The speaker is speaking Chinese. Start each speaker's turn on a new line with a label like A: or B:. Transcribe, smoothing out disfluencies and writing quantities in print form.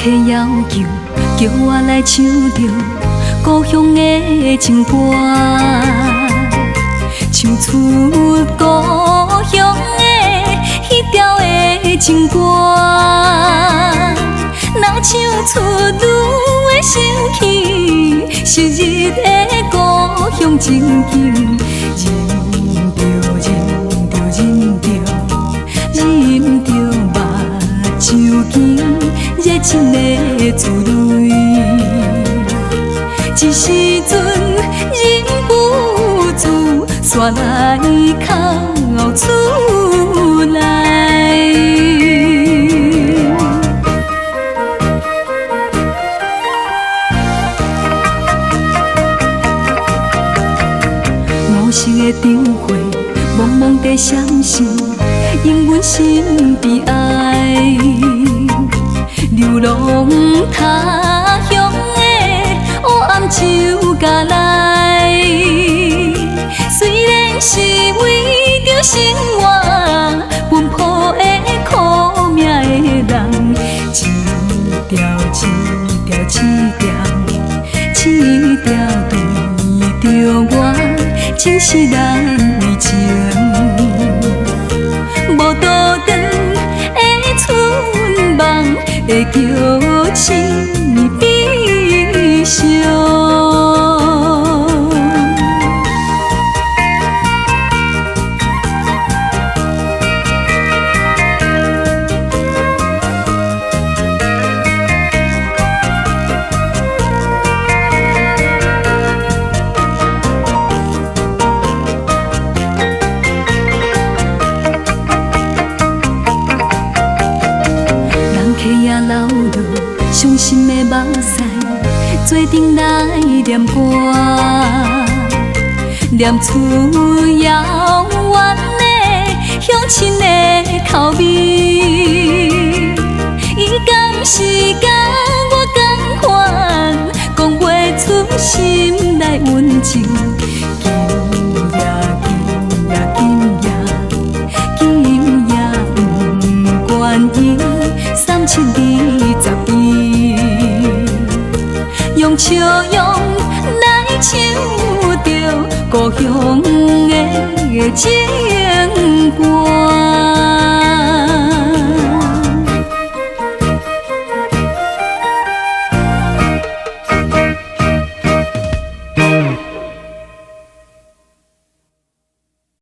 A: 提要求，叫我来唱着故乡的情歌，唱出故乡的彼条的情歌。若唱出愈会想起昔日的故乡情景，忍着忍着忍着忍着目睭间热情的滋泪，一时阵忍不住煞来哭出来。无色的灯火，茫茫地闪烁，因阮心悲哀。流浪他乡的黑暗就甲来，虽然是为着生活奔波的苦命的人，一条一条一条一条对着我，真是难为情。无倒转的春梦，会叫情悲伤。伤心的目屎，做阵来念歌，念出遥远的乡亲的口味。伊敢是甲我同款，讲袂出心内温情。今夜不愿意3720。用笑容来唱着故乡的情歌。